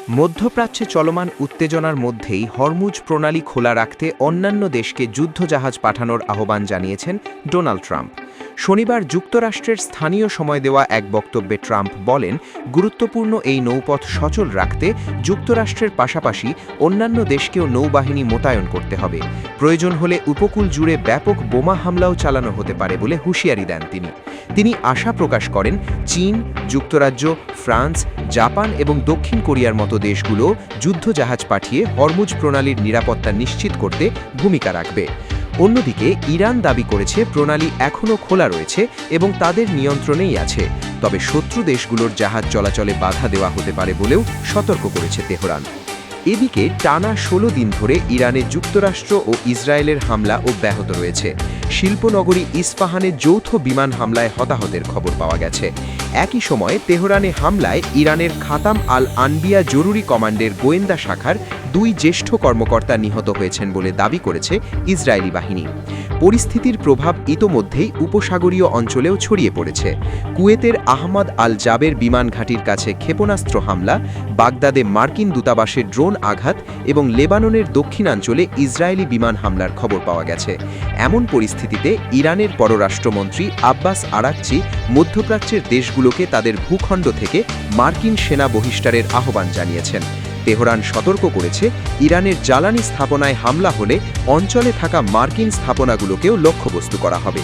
মধ্যপ্রাচ্যে চলমান উত্তেজনার মধ্যেই হরমুজ প্রণালী খোলা রাখতে অন্যান্য দেশকে যুদ্ধজাহাজ পাঠানোর আহ্বান জানিয়েছেন ডোনাল্ড ট্রাম্প। শনিবার যুক্তরাষ্ট্রের স্থানীয় সময় দেওয়া এক বক্তব্যে ট্রাম্প বলেন, গুরুত্বপূর্ণ এই নৌপথ সচল রাখতে যুক্তরাষ্ট্রের পাশাপাশি অন্যান্য দেশকেও নৌবাহিনী মোতায়েন করতে হবে। প্রয়োজন হলে উপকূল জুড়ে ব্যাপক বোমা হামলাও চালানো হতে পারে বলে হুঁশিয়ারি দেন তিনি আশা প্রকাশ করেন চীন, যুক্তরাজ্য, ফ্রান্স, জাপান এবং দক্ষিণ কোরিয়ার মতো দেশগুলো যুদ্ধজাহাজ পাঠিয়ে হরমুজ প্রণালীর নিরাপত্তা নিশ্চিত করতে ভূমিকা রাখবে। অন্যদিকে ইরান দাবি করেছে প্রণালী এখনও খোলা রয়েছে এবং তাদের নিয়ন্ত্রণেই আছে, তবে শত্রু দেশগুলোর জাহাজ চলাচলে বাধা দেওয়া হতে পারে বলেও সতর্ক করেছে তেহরান। এদিকে টানা ১৬ দিন ধরে ইরানে যুক্তরাষ্ট্র ও ইসরায়েলের হামলা অব্যাহত রয়েছে। শিল্পনগরী ইস্পাহানে যৌথ বিমান হামলায় হতাহতের খবর পাওয়া গেছে। একই সময়ে তেহরানে হামলায় ইরানের খাতাম আল আনবিয়া জরুরি কমান্ডের গোয়েন্দা শাখার ২ জ্যেষ্ঠ কর্মকর্তা নিহত হয়েছেন বলে দাবি করেছে ইসরায়েলি বাহিনী। পরিস্থিতির প্রভাব ইতোমধ্যেই উপসাগরীয় অঞ্চলেও ছড়িয়ে পড়েছে। কুয়েতের আহমদ আল জাবের বিমান ঘাঁটির কাছে ক্ষেপণাস্ত্র হামলা, বাগদাদে মার্কিন দূতাবাসের ড্রোন আঘাত এবং লেবাননের দক্ষিণাঞ্চলে ইসরায়েলি বিমান হামলার খবর পাওয়া গেছে। এমন পরিস্থিতিতে ইরানের পররাষ্ট্রমন্ত্রী আব্বাস আরাকচি মধ্যপ্রাচ্যের দেশগুলোকে তাদের ভূখণ্ড থেকে মার্কিন সেনা বহিষ্কারের আহ্বান জানিয়েছেন। তেহরান সতর্ক করেছে, ইরানের জ্বালানি স্থাপনায় হামলা হলে অঞ্চলে থাকা মার্কিন স্থাপনাগুলোকেও লক্ষ্যবস্তু করা হবে।